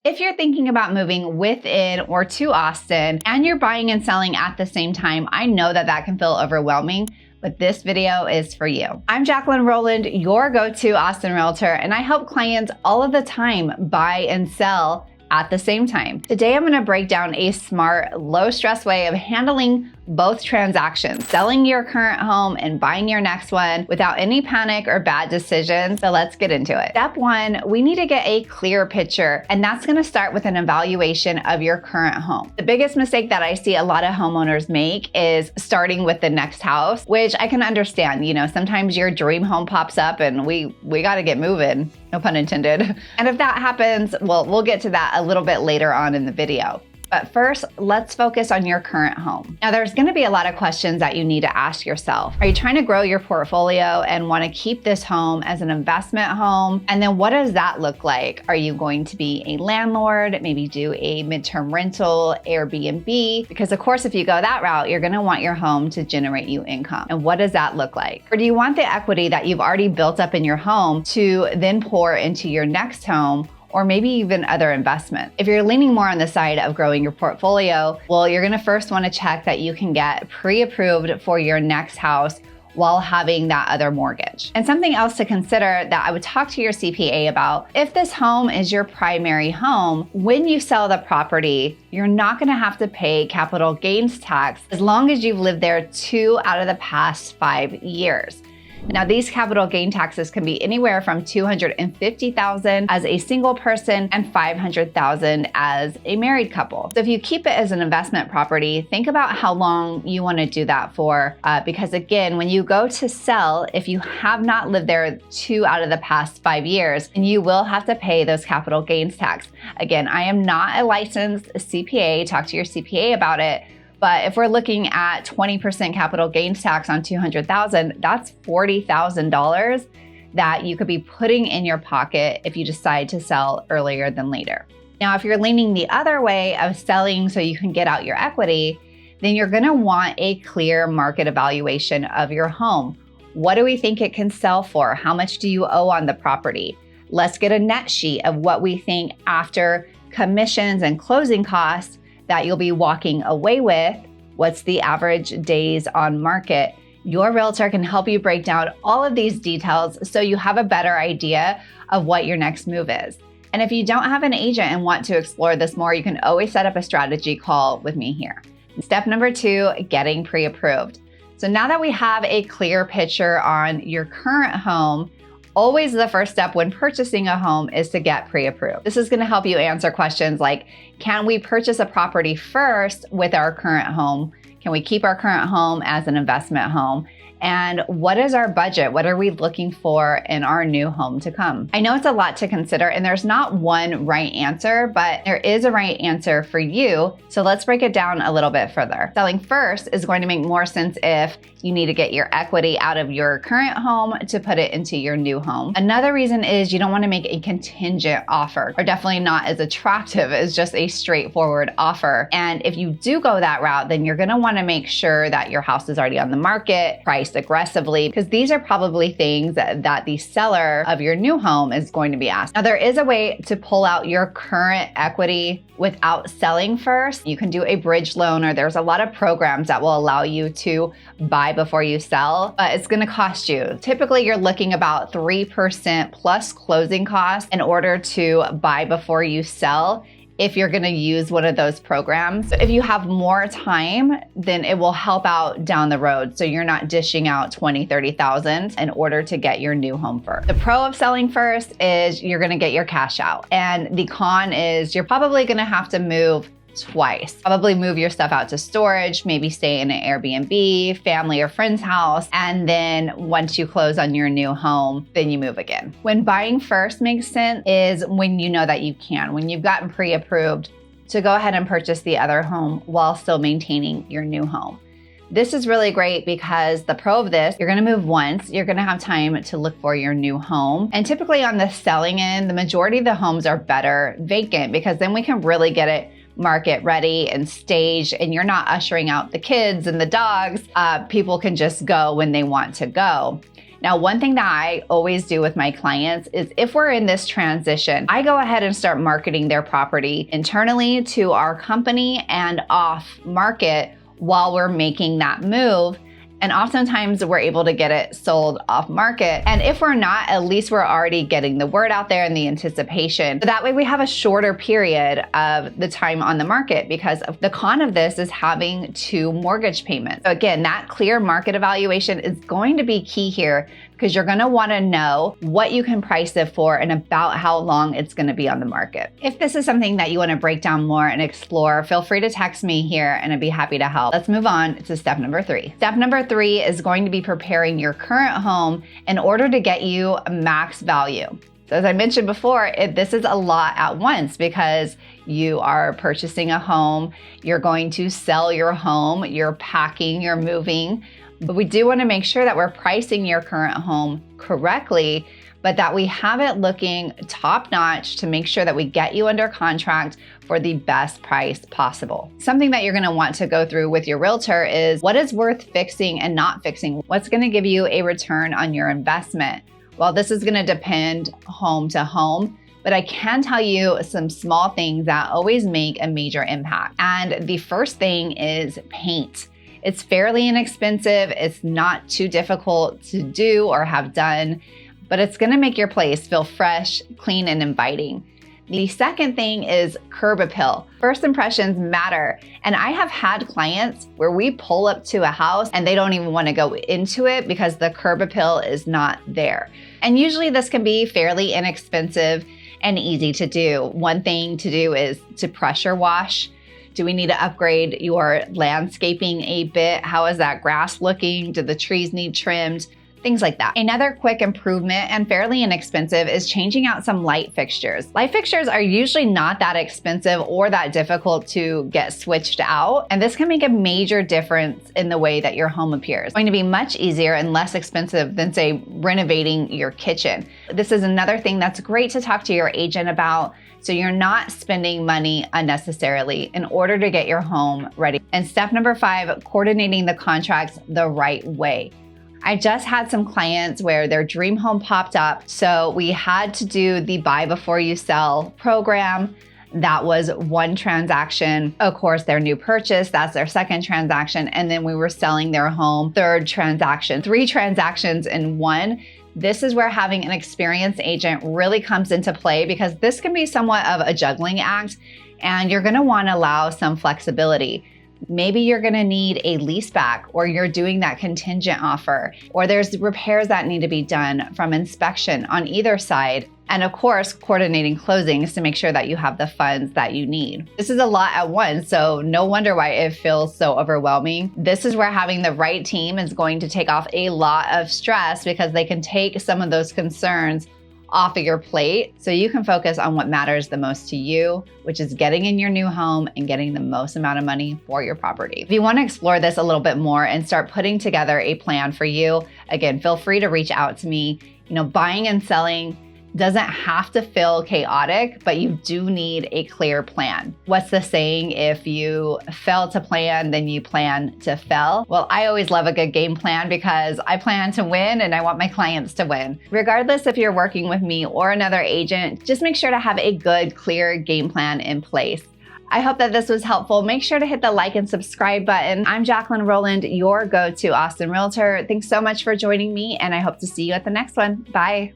If you're thinking about moving within or to Austin and you're buying and selling at the same time, I know that can feel overwhelming, but this video is for you. I'm Jacqueline Roland, your go-to Austin realtor, and I help clients all of the time buy and sell at the same time. Today, I'm gonna break down a smart, low-stress way of handling both transactions, selling your current home and buying your next one without any panic or bad decisions. So let's get into it. Step one, we need to get a clear picture, and that's gonna start with an evaluation of your current home. The biggest mistake that I see a lot of homeowners make is starting with the next house, which I can understand. You know, sometimes your dream home pops up and we gotta get moving, no pun intended. And if that happens, well, we'll get to that a little bit later on in the video. But first, let's focus on your current home. Now, there's gonna be a lot of questions that you need to ask yourself. Are you trying to grow your portfolio and wanna keep this home as an investment home? And then what does that look like? Are you going to be a landlord, maybe do a midterm rental, Airbnb? Because of course, if you go that route, you're gonna want your home to generate you income. And what does that look like? Or do you want the equity that you've already built up in your home to then pour into your next home, or maybe even other investment? If you're leaning more on the side of growing your portfolio, well, you're gonna first wanna check that you can get pre-approved for your next house while having that other mortgage. And something else to consider that I would talk to your CPA about, if this home is your primary home, when you sell the property, you're not gonna have to pay capital gains tax as long as you've lived there 2 out of the past 5 years. Now, these capital gain taxes can be anywhere from $250,000 as a single person and $500,000 as a married couple. So if you keep it as an investment property, think about how long you want to do that for. Because again, when you go to sell, if you have not lived there 2 out of the past 5 years, then you will have to pay those capital gains tax. Again, I am not a licensed CPA. Talk to your CPA about it. But if we're looking at 20% capital gains tax on $200,000, that's $40,000 that you could be putting in your pocket if you decide to sell earlier than later. Now, if you're leaning the other way of selling so you can get out your equity, then you're gonna want a clear market evaluation of your home. What do we think it can sell for? How much do you owe on the property? Let's get a net sheet of what we think after commissions and closing costs that you'll be walking away with. What's the average days on market? Your realtor can help you break down all of these details so you have a better idea of what your next move is. And if you don't have an agent and want to explore this more, you can always set up a strategy call with me here. Step number 2, getting pre-approved. So now that we have a clear picture on your current home, always the first step when purchasing a home is to get pre-approved. This is gonna help you answer questions like, can we purchase a property first with our current home? Can we keep our current home as an investment home? And what is our budget? What are we looking for in our new home to come? I know it's a lot to consider and there's not one right answer, but there is a right answer for you. So let's break it down a little bit further. Selling first is going to make more sense if you need to get your equity out of your current home to put it into your new home. Another reason is you don't want to make a contingent offer, or definitely not as attractive as just a straightforward offer. And if you do go that route, then you're going to want to make sure that your house is already on the market, priced aggressively, because these are probably things that the seller of your new home is going to be asked. Now, there is a way to pull out your current equity without selling first. You can do a bridge loan, or there's a lot of programs that will allow you to buy before you sell, but it's gonna cost you. Typically, you're looking about 3% plus closing costs in order to buy before you sell, if you're gonna use one of those programs. So if you have more time, then it will help out down the road. So you're not dishing out 20, 30,000 in order to get your new home first. The pro of selling first is you're gonna get your cash out. And the con is you're probably gonna have to move twice. Probably move your stuff out to storage, maybe stay in an Airbnb, family or friend's house, and then once you close on your new home, then you move again. When buying first makes sense is when you know that you can, when you've gotten pre-approved to go ahead and purchase the other home while still maintaining your new home. This is really great because the pro of this, you're gonna move once, you're gonna have time to look for your new home. And typically on the selling end, the majority of the homes are better vacant because then we can really get it market ready and staged, and you're not ushering out the kids and the dogs. People can just go when they want to go. Now, one thing that I always do with my clients is if we're in this transition, I go ahead and start marketing their property internally to our company and off market while we're making that move. And oftentimes we're able to get it sold off market. And if we're not, at least we're already getting the word out there and the anticipation. So that way we have a shorter period of the time on the market, because the con of this is having 2 mortgage payments. So again, that clear market evaluation is going to be key here, because you're gonna wanna know what you can price it for and about how long it's gonna be on the market. If this is something that you wanna break down more and explore, feel free to text me here and I'd be happy to help. Let's move on to step number 3. Step number 3 is going to be preparing your current home in order to get you max value. So as I mentioned before, this is a lot at once, because you are purchasing a home, you're going to sell your home, you're packing, you're moving. But we do want to make sure that we're pricing your current home correctly, but that we have it looking top notch to make sure that we get you under contract for the best price possible. Something that you're going to want to go through with your realtor is what is worth fixing and not fixing. What's going to give you a return on your investment? Well, this is going to depend home to home, but I can tell you some small things that always make a major impact. And the first thing is paint. It's fairly inexpensive. It's not too difficult to do or have done, but it's gonna make your place feel fresh, clean, and inviting. The second thing is curb appeal. First impressions matter. And I have had clients where we pull up to a house and they don't even wanna go into it because the curb appeal is not there. And usually this can be fairly inexpensive and easy to do. One thing to do is to pressure wash. Do we need to upgrade your landscaping a bit? How is that grass looking? Do the trees need trimmed? Things like that. Another quick improvement and fairly inexpensive is changing out some light fixtures. Light fixtures are usually not that expensive or that difficult to get switched out, and this can make a major difference in the way that your home appears. It's going to be much easier and less expensive than, say, renovating your kitchen. This is another thing that's great to talk to your agent about, so you're not spending money unnecessarily in order to get your home ready. And step number 5, coordinating the contracts the right way. I just had some clients where their dream home popped up, so we had to do the buy before you sell program. That was one transaction. Of course, their new purchase, that's their second transaction. And then we were selling their home, third transaction, 3 transactions in one. This is where having an experienced agent really comes into play, because this can be somewhat of a juggling act, and you're gonna wanna allow some flexibility. Maybe you're gonna need a lease back, or you're doing that contingent offer, or there's repairs that need to be done from inspection on either side. And of course, coordinating closings to make sure that you have the funds that you need. This is a lot at once, so no wonder why it feels so overwhelming. This is where having the right team is going to take off a lot of stress, because they can take some of those concerns off of your plate so you can focus on what matters the most to you, which is getting in your new home and getting the most amount of money for your property. If you want to explore this a little bit more and start putting together a plan for you, again, feel free to reach out to me. Buying and selling doesn't have to feel chaotic, but you do need a clear plan. What's the saying? If you fail to plan, then you plan to fail. Well, I always love a good game plan, because I plan to win and I want my clients to win. Regardless if you're working with me or another agent, just make sure to have a good, clear game plan in place. I hope that this was helpful. Make sure to hit the like and subscribe button. I'm Jacqueline Roland, your go-to Austin realtor. Thanks so much for joining me, and I hope to see you at the next one. Bye.